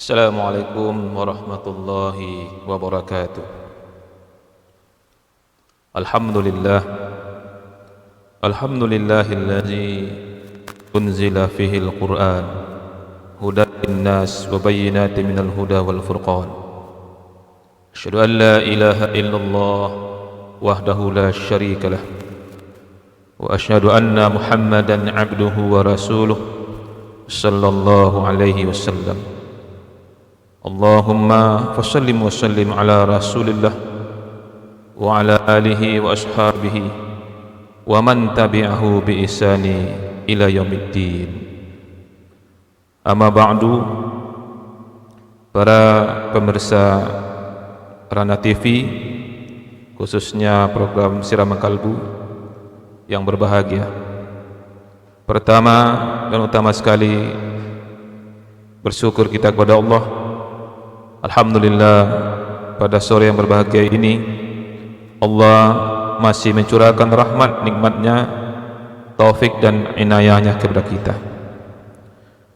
Assalamualaikum warahmatullahi wabarakatuh. Alhamdulillah, alhamdulillahilladzi unzila fihi al-Qur'an hudan linnas wa bayyinatin minal huda wal furqan. Asyhadu an la ilaha illallah wahdahu la syarika lah wa asyhadu anna Muhammadan abduhu wa rasuluh sallallahu alaihi wasallam. Allahumma fasallim wa sallim ala rasulillah wa ala alihi wa ashabihi wa man tabi'ahu bi ihsani ila yaumiddin. Amma ba'du, para pemirsa Rana TV, khususnya program Siraman Kalbu yang berbahagia. Pertama dan utama sekali, bersyukur kita kepada Allah. Alhamdulillah, pada sore yang berbahagia ini Allah masih mencurahkan rahmat, nikmatnya, taufik dan inayahnya kepada kita.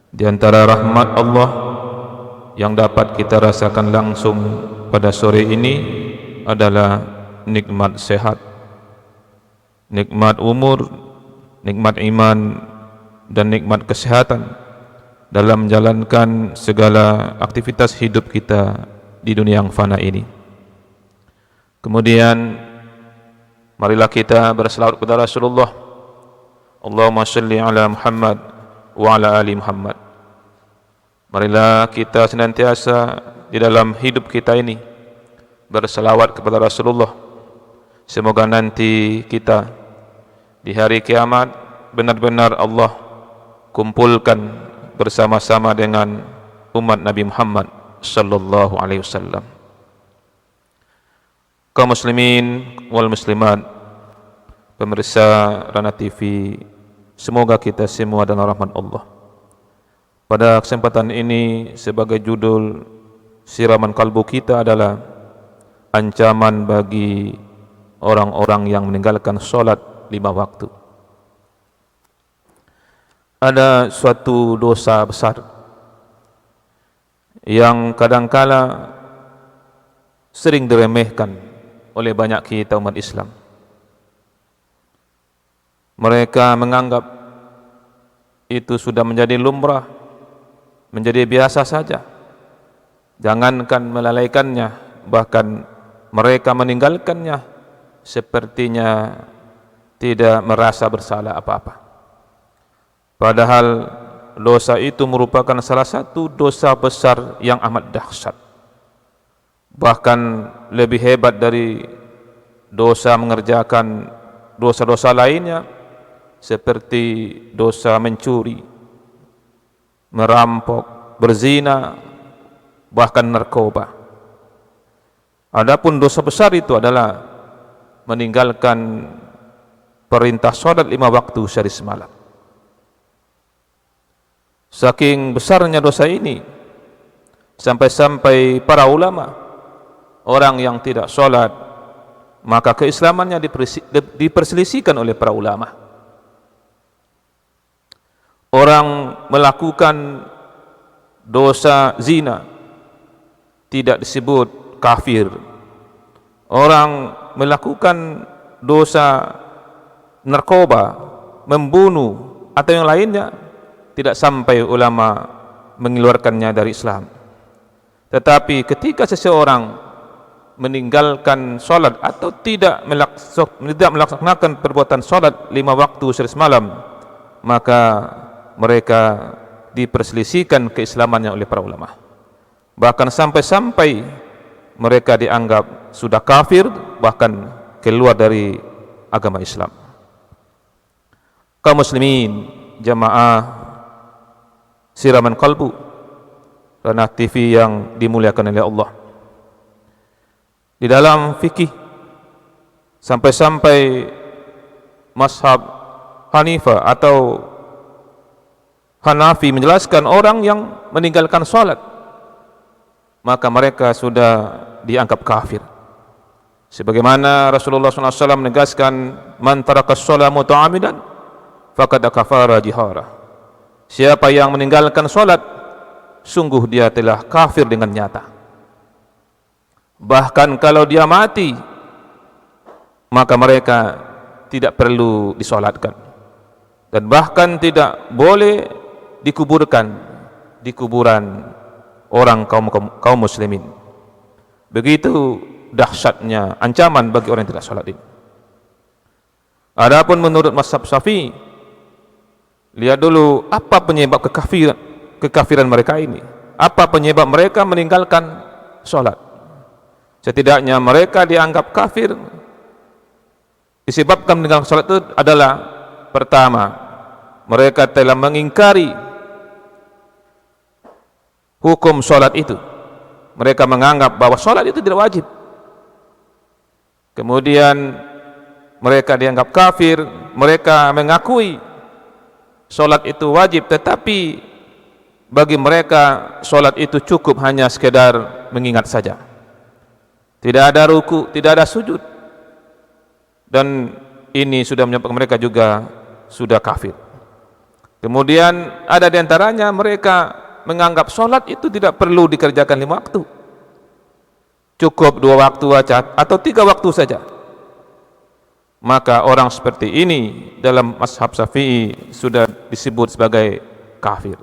Di antara rahmat Allah yang dapat kita rasakan langsung pada sore ini adalah nikmat sehat, nikmat umur, nikmat iman dan nikmat kesehatan dalam menjalankan segala aktivitas hidup kita di dunia yang fana ini. Kemudian marilah kita berselawat kepada Rasulullah. Allahumma shalli ala Muhammad wa ala ali Muhammad. Marilah kita senantiasa di dalam hidup kita ini berselawat kepada Rasulullah. Semoga nanti kita di hari kiamat benar-benar Allah kumpulkan bersama-sama dengan umat Nabi Muhammad sallallahu alaihi wasallam. Kaum muslimin wal muslimat, pemirsa Rana TV, semoga kita semua dalam rahmat Allah. Pada kesempatan ini, sebagai judul siraman kalbu kita adalah ancaman bagi orang-orang yang meninggalkan solat 5 waktu. Ada suatu dosa besar yang kadangkala sering diremehkan oleh banyak kita umat Islam. Mereka menganggap itu sudah menjadi lumrah, menjadi biasa saja. Jangankan melalaikannya, bahkan mereka meninggalkannya sepertinya tidak merasa bersalah apa-apa. Padahal dosa itu merupakan salah satu dosa besar yang amat dahsyat. Bahkan lebih hebat dari dosa mengerjakan dosa-dosa lainnya, seperti dosa mencuri, merampok, berzina, bahkan narkoba. Adapun dosa besar itu adalah meninggalkan perintah salat 5 waktu sehari semalam. Saking besarnya dosa ini, sampai-sampai para ulama, orang yang tidak solat, maka keislamannya diperselisihkan oleh para ulama. Orang melakukan dosa zina tidak disebut kafir. Orang melakukan dosa narkoba, membunuh atau yang lainnya, tidak sampai ulama mengeluarkannya dari Islam. Tetapi ketika seseorang meninggalkan solat atau tidak melaksanakan perbuatan solat 5 waktu sehari semalam, maka mereka diperselisihkan keislamannya oleh para ulama. Bahkan sampai-sampai mereka dianggap sudah kafir, bahkan keluar dari agama Islam. Kaum muslimin, jamaah Siraman Kalbu Rana TV yang dimuliakan oleh Allah, di dalam fikih sampai-sampai mazhab Hanifah atau Hanafi menjelaskan orang yang meninggalkan salat, maka mereka sudah dianggap kafir. Sebagaimana Rasulullah SAW menegaskan, man tarakas shalah muta'amidan faqad kafara jihara. Siapa yang meninggalkan solat sungguh dia telah kafir dengan nyata. Bahkan kalau dia mati, maka mereka tidak perlu disolatkan, dan bahkan tidak boleh dikuburkan di kuburan orang kaum muslimin. Begitu dahsyatnya ancaman bagi orang yang tidak solat ini. Adapun menurut mazhab Syafi'i, lihat dulu apa penyebab kekafiran mereka ini. Apa penyebab mereka meninggalkan solat? Setidaknya mereka dianggap kafir disebabkan meninggalkan solat itu adalah, pertama, mereka telah mengingkari hukum solat itu. Mereka menganggap bahwa solat itu tidak wajib. Kemudian mereka dianggap kafir. Mereka mengakui solat itu wajib, tetapi bagi mereka solat itu cukup hanya sekedar mengingat saja. Tidak ada ruku, tidak ada sujud. Dan ini sudah menyebabkan mereka juga sudah kafir. Kemudian ada di antaranya mereka menganggap solat itu tidak perlu dikerjakan 5 waktu. Cukup 2 waktu saja atau 3 waktu saja. Maka orang seperti ini dalam mazhab Syafi'i sudah disebut sebagai kafir.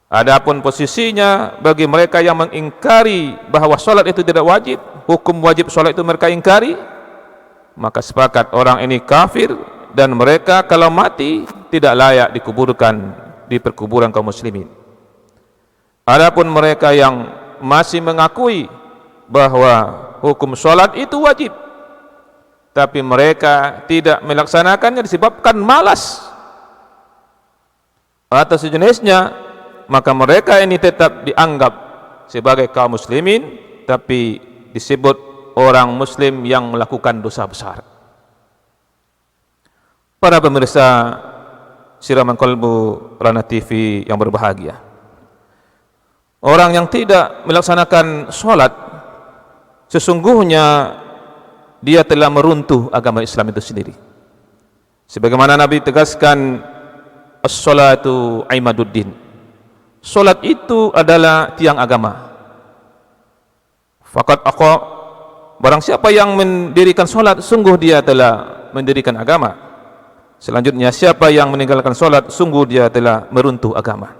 Adapun posisinya bagi mereka yang mengingkari bahwa solat itu tidak wajib, hukum wajib solat itu mereka ingkari, maka sepakat orang ini kafir, dan mereka kalau mati tidak layak dikuburkan di perkuburan kaum muslimin. Adapun mereka yang masih mengakui bahwa hukum solat itu wajib, tapi mereka tidak melaksanakannya disebabkan malas atau sejenisnya, maka mereka ini tetap dianggap sebagai kaum muslimin, tapi disebut orang muslim yang melakukan dosa besar. Para pemirsa Siraman Kolbu Rana TV yang berbahagia, orang yang tidak melaksanakan sholat, sesungguhnya dia telah meruntuh agama Islam itu sendiri. Sebagaimana Nabi tegaskan, as-sholatu imaduddin, solat itu adalah tiang agama. Fakat aku, barang siapa yang mendirikan solat, sungguh dia telah mendirikan agama. Selanjutnya, siapa yang meninggalkan solat, sungguh dia telah meruntuh agama.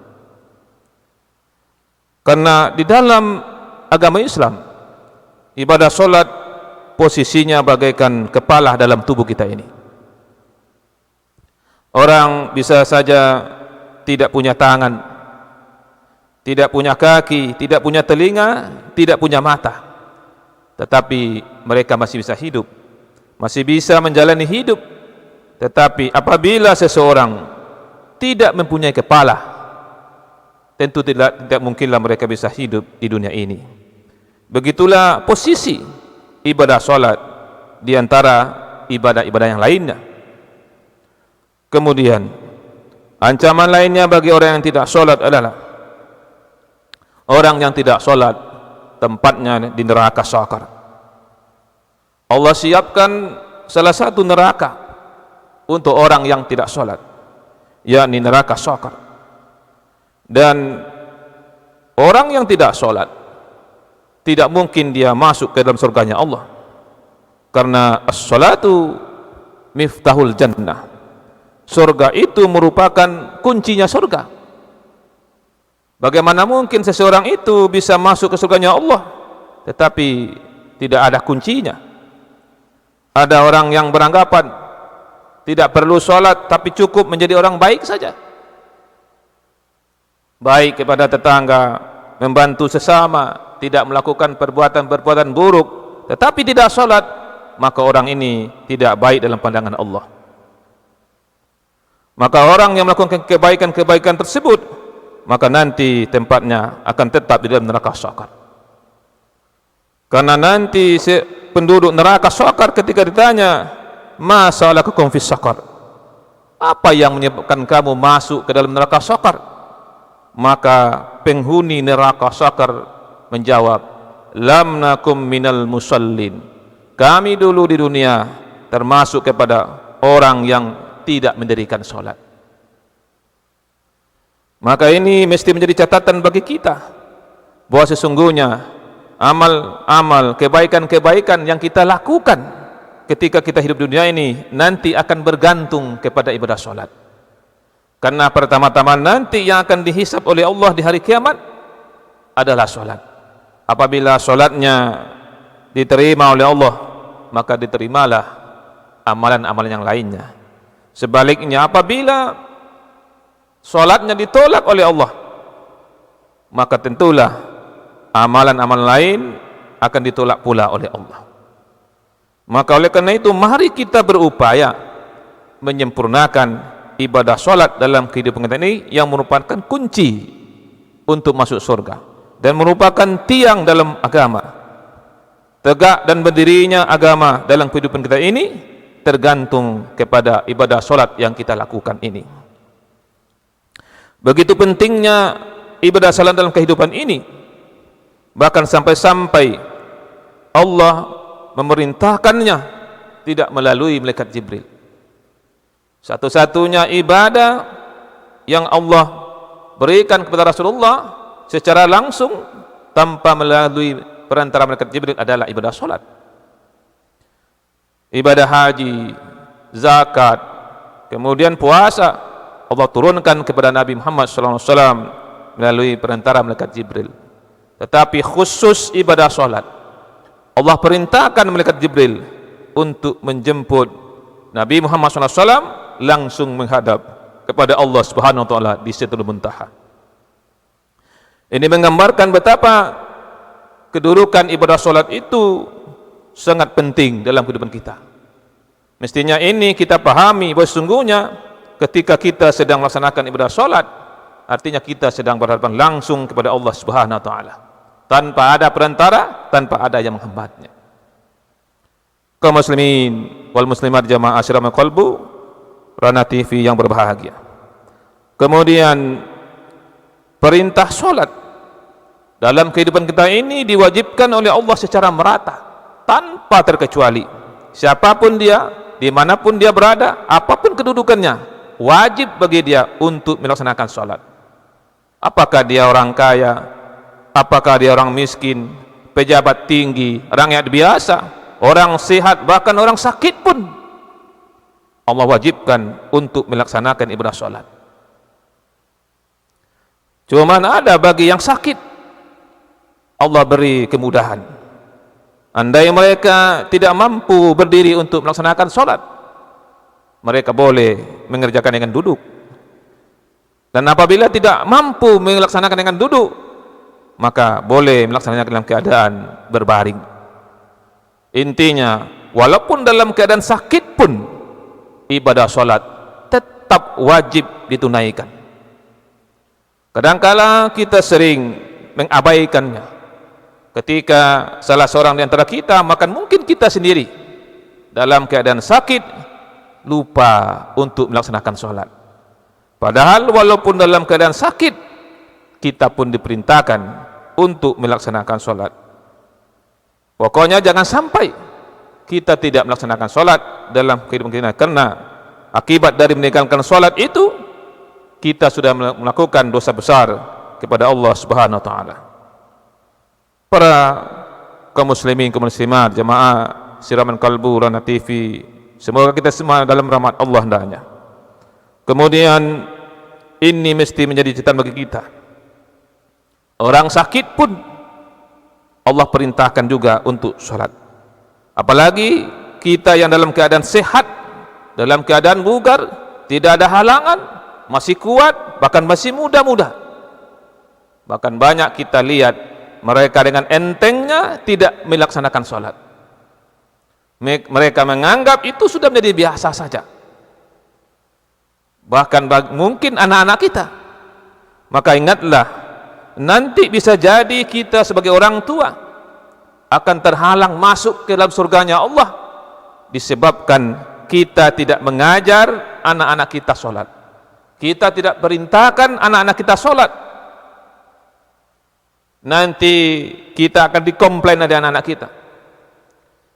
Karena di dalam agama Islam, ibadah solat posisinya bagaikan kepala dalam tubuh kita ini. Orang bisa saja tidak punya tangan, tidak punya kaki, tidak punya telinga, tidak punya mata, tetapi mereka masih bisa hidup, masih bisa menjalani hidup. Tetapi apabila seseorang tidak mempunyai kepala, tentu tidak mungkinlah mereka bisa hidup di dunia ini. Begitulah posisi ibadah solat di antara ibadah-ibadah yang lainnya. Kemudian ancaman lainnya bagi orang yang tidak solat adalah orang yang tidak solat tempatnya di neraka sakar. Allah siapkan salah satu neraka untuk orang yang tidak solat, yakni neraka sakar. Dan orang yang tidak solat tidak mungkin dia masuk ke dalam surganya Allah, karena as-salatu miftahul jannah. Surga itu merupakan kuncinya surga. Bagaimana mungkin seseorang itu bisa masuk ke surganya Allah tetapi tidak ada kuncinya? Ada orang yang beranggapan tidak perlu sholat tapi cukup menjadi orang baik saja, baik kepada tetangga, membantu sesama, tidak melakukan perbuatan-perbuatan buruk, tetapi tidak sholat, maka orang ini tidak baik dalam pandangan Allah. Maka orang yang melakukan kebaikan-kebaikan tersebut, maka nanti tempatnya akan tetap di dalam neraka sakar. Karena nanti penduduk neraka sakar ketika ditanya, ma salakakum fis sakar, apa yang menyebabkan kamu masuk ke dalam neraka sakar? Maka penghuni neraka sakar menjawab, lam nakum minal musallin, kami dulu di dunia termasuk kepada orang yang tidak mendirikan solat. Maka ini mesti menjadi catatan bagi kita bahwa sesungguhnya amal-amal, kebaikan-kebaikan yang kita lakukan ketika kita hidup di dunia ini nanti akan bergantung kepada ibadah solat. Karena pertama-tama nanti yang akan dihisab oleh Allah di hari kiamat adalah solat. Apabila solatnya diterima oleh Allah, maka diterimalah amalan-amalan yang lainnya. Sebaliknya, apabila solatnya ditolak oleh Allah, maka tentulah amalan-amalan lain akan ditolak pula oleh Allah. Maka oleh karena itu, mari kita berupaya menyempurnakan ibadah solat dalam kehidupan kita ini, yang merupakan kunci untuk masuk surga dan merupakan tiang dalam agama. Tegak dan berdirinya agama dalam kehidupan kita ini tergantung kepada ibadah solat yang kita lakukan ini. Begitu pentingnya ibadah salat dalam kehidupan ini, bahkan sampai-sampai Allah memerintahkannya tidak melalui malaikat Jibril. Satu-satunya ibadah yang Allah berikan kepada Rasulullah secara langsung tanpa melalui perantara malaikat Jibril adalah ibadah salat. Ibadah haji, zakat, kemudian puasa Allah turunkan kepada Nabi Muhammad SAW melalui perantara malaikat Jibril. Tetapi khusus ibadah salat, Allah perintahkan malaikat Jibril untuk menjemput Nabi Muhammad SAW langsung menghadap kepada Allah Subhanahu Wa Taala di Sidratul Muntaha. Ini menggambarkan betapa kedudukan ibadah salat itu sangat penting dalam kehidupan kita. Mestinya ini kita pahami bahwa sesungguhnya ketika kita sedang melaksanakan ibadah salat, artinya kita sedang berhadapan langsung kepada Allah Subhanahu Wa Taala, tanpa ada perantara, tanpa ada yang menghambatnya. Kaum muslimin wal muslimat jamaah Asyrafil Qalbu Rana TV yang berbahagia. Kemudian perintah salat dalam kehidupan kita ini diwajibkan oleh Allah secara merata, tanpa terkecuali. Siapapun dia, dimanapun dia berada, apapun kedudukannya, wajib bagi dia untuk melaksanakan salat. Apakah dia orang kaya, apakah dia orang miskin, pejabat tinggi, rakyat biasa, orang sehat, bahkan orang sakit pun Allah wajibkan untuk melaksanakan ibadah salat. Cuma ada bagi yang sakit Allah beri kemudahan. Andai mereka tidak mampu berdiri untuk melaksanakan salat, mereka boleh mengerjakan dengan duduk. Dan apabila tidak mampu melaksanakan dengan duduk, maka boleh melaksanakan dalam keadaan berbaring. Intinya, walaupun dalam keadaan sakit pun ibadah salat tetap wajib ditunaikan. Kadangkala kita sering mengabaikannya. Ketika salah seorang di antara kita, maka mungkin kita sendiri dalam keadaan sakit lupa untuk melaksanakan salat. Padahal walaupun dalam keadaan sakit, kita pun diperintahkan untuk melaksanakan salat. Pokoknya jangan sampai kita tidak melaksanakan salat dalam kehidupan kita, karena akibat dari meninggalkan salat itu kita sudah melakukan dosa besar kepada Allah Subhanahu Wa Taala. Para kaum muslimin, kaum muslimat, jamaah Siraman Kalbu Rana TV, semoga kita semua dalam rahmat Allah hendaknya. Kemudian ini mesti menjadi catatan bagi kita. Orang sakit pun Allah perintahkan juga untuk salat. Apalagi kita yang dalam keadaan sehat, dalam keadaan bugar, tidak ada halangan, masih kuat, bahkan masih muda-muda. Bahkan banyak kita lihat mereka dengan entengnya tidak melaksanakan salat. Mereka menganggap itu sudah menjadi biasa saja. Bahkan mungkin anak-anak kita. Maka ingatlah, nanti bisa jadi kita sebagai orang tua akan terhalang masuk ke dalam surganya Allah disebabkan kita tidak mengajar anak-anak kita salat. Kita tidak perintahkan anak-anak kita salat. Nanti kita akan dikomplain dari anak-anak kita.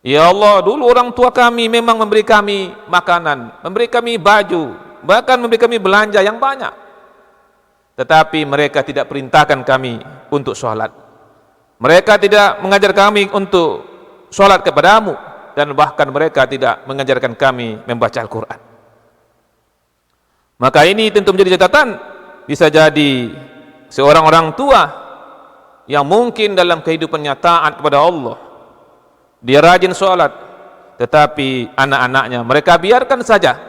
Ya Allah, dulu orang tua kami memang memberi kami makanan, memberi kami baju, bahkan memberi kami belanja yang banyak. tetapi mereka tidak perintahkan kami untuk sholat. Mereka tidak mengajar kami untuk sholat kepadamu, dan bahkan mereka tidak mengajarkan kami membaca Al-Quran. Maka ini tentu menjadi catatan. Bisa jadi seorang orang tua yang mungkin dalam kehidupannya taat kepada Allah, dia rajin sholat, tetapi anak-anaknya mereka biarkan saja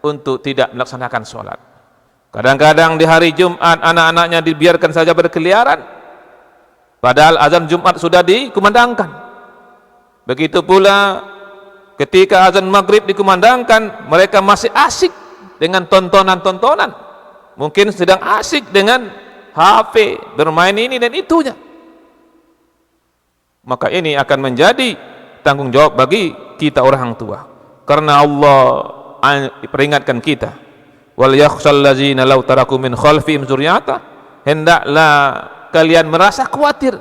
untuk tidak melaksanakan sholat. Kadang-kadang di hari Jumat anak-anaknya dibiarkan saja berkeliaran, padahal azan Jumat sudah dikumandangkan. Begitu pula ketika azan Maghrib dikumandangkan, mereka masih asik dengan tontonan-tontonan, mungkin sedang asik dengan HP, bermain ini dan itunya. Maka ini akan menjadi tanggung jawab bagi kita orang tua, karena Allah peringatkan kita, wal yakhshal ladzina law taraku min khalfihim dzurriyyata, hendaklah kalian merasa khawatir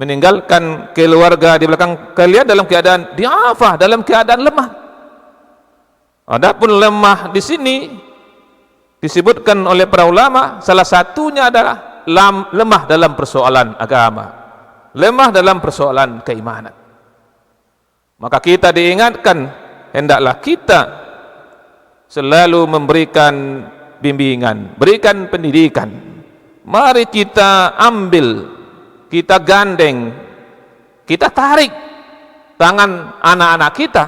meninggalkan keluarga di belakang kalian dalam keadaan diafah, dalam keadaan lemah. Adapun lemah di sini disebutkan oleh para ulama, salah satunya adalah lemah dalam persoalan agama, lemah dalam persoalan keimanan. Maka kita diingatkan, hendaklah kita selalu memberikan bimbingan, berikan pendidikan. Mari kita ambil, kita gandeng, kita tarik tangan anak-anak kita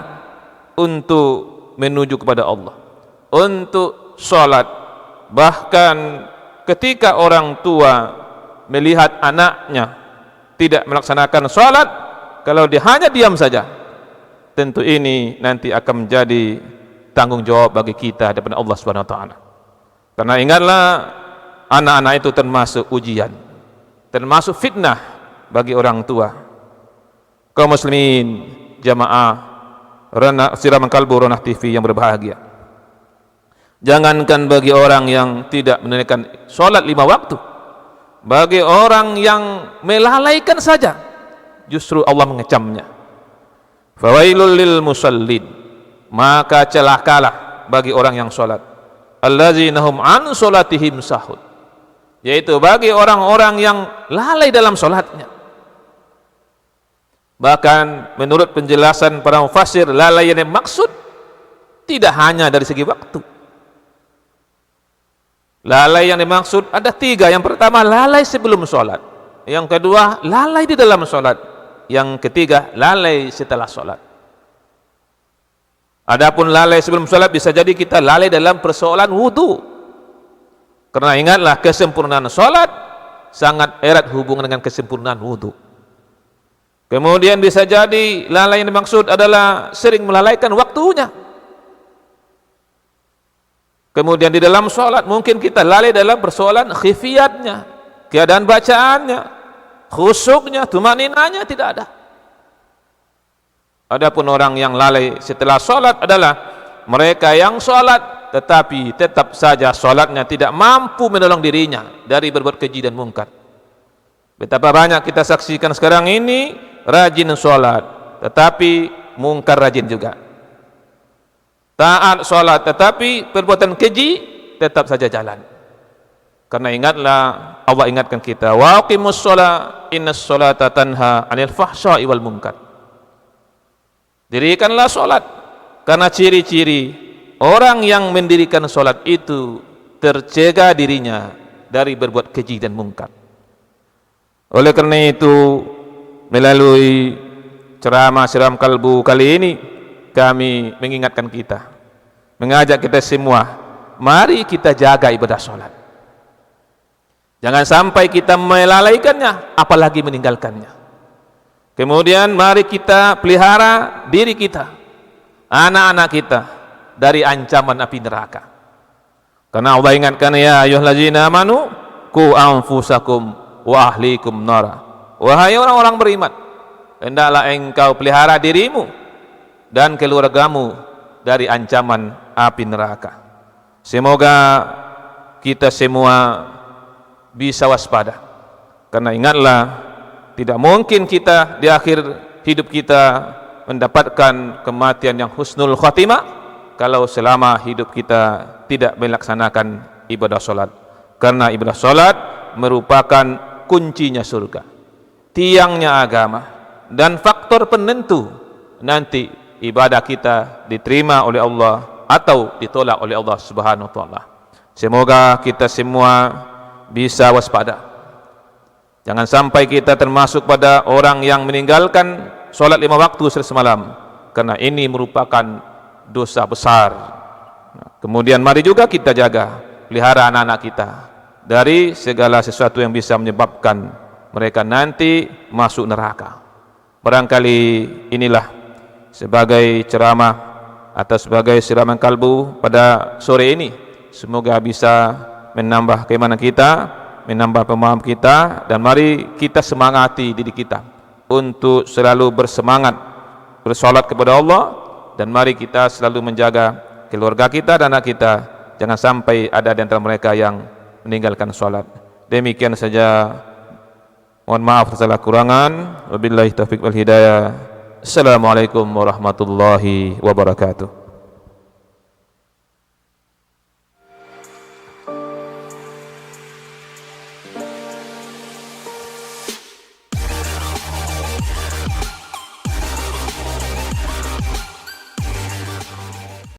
untuk menuju kepada Allah, untuk sholat. Bahkan ketika orang tua melihat anaknya tidak melaksanakan sholat, kalau dia hanya diam saja, tentu ini nanti akan menjadi tanggung jawab bagi kita di hadapan Allah Subhanahu wa taala. Karena ingatlah, anak-anak itu termasuk ujian, termasuk fitnah bagi orang tua. Kaum muslimin jamaah Siraman Kalbu Ronah TV yang berbahagia, jangankan bagi orang yang tidak menunaikan sholat 5 waktu, bagi orang yang melalaikan saja justru Allah mengecamnya. Fawailul lil musallin, maka celakalah bagi orang yang sholat, allazina hum an sholatihim sahud, yaitu bagi orang-orang yang lalai dalam sholatnya. Bahkan menurut penjelasan para mufassir, lalai yang dimaksud tidak hanya dari segi waktu. Lalai yang dimaksud ada 3. Yang pertama, lalai sebelum sholat. Yang kedua, lalai di dalam sholat. Yang ketiga, lalai setelah sholat. Adapun lalai sebelum sholat, bisa jadi kita lalai dalam persoalan wudu. Karena ingatlah, kesempurnaan sholat sangat erat hubungan dengan kesempurnaan wudu. Kemudian bisa jadi lalai yang dimaksud adalah sering melalaikan waktunya. Kemudian di dalam sholat mungkin kita lalai dalam persoalan khifiyatnya, keadaan bacaannya, khusyuknya, tumaninanya tidak ada. Adapun orang yang lalai setelah sholat adalah mereka yang sholat tetapi tetap saja sholatnya tidak mampu menolong dirinya dari berbuat keji dan mungkar. Betapa banyak kita saksikan sekarang ini, rajin sholat tetapi mungkar rajin juga, taat sholat tetapi perbuatan keji tetap saja jalan. Karena ingatlah, Allah ingatkan kita, wa aqimus sholat innas sholata tanha anil fahsya'i wal munkar. Dirikanlah sholat, karena ciri-ciri orang yang mendirikan sholat itu tercegah dirinya dari berbuat keji dan mungkar. Oleh karena itu, melalui ceramah Siram Kalbu kali ini, kami mengingatkan kita, mengajak kita semua, mari kita jaga ibadah sholat. Jangan sampai kita melalaikannya, apalagi meninggalkannya. Kemudian mari kita pelihara diri kita, anak-anak kita dari ancaman api neraka. Karena Allah ingatkan, ya ayyuhallazina amanu qu anfusakum wa ahlikum nara. Wahai orang-orang beriman, hendaklah engkau pelihara dirimu dan keluargamu dari ancaman api neraka. Semoga kita semua bisa waspada, karena ingatlah, tidak mungkin kita di akhir hidup kita mendapatkan kematian yang husnul khatimah kalau selama hidup kita tidak melaksanakan ibadah sholat. Karena ibadah salat merupakan kuncinya surga, tiangnya agama, dan faktor penentu nanti ibadah kita diterima oleh Allah atau ditolak oleh Allah Subhanahu wa taala. Semoga kita semua bisa waspada. Jangan sampai kita termasuk pada orang yang meninggalkan salat 5 waktu semalam, karena ini merupakan dosa besar. Kemudian mari juga kita jaga, pelihara anak-anak kita dari segala sesuatu yang bisa menyebabkan mereka nanti masuk neraka. Barangkali inilah sebagai ceramah atau sebagai siraman kalbu pada sore ini. Semoga bisa menambah keimanan kita, menambah pemahaman kita, dan mari kita semangati diri kita untuk selalu bersemangat bersolat kepada Allah, dan mari kita selalu menjaga keluarga kita dan anak kita, jangan sampai ada di antara mereka yang meninggalkan solat. Demikian saja, mohon maaf atas segala kurangan. Wabillahi taufiq wal hidayah. Assalamualaikum warahmatullahi wabarakatuh.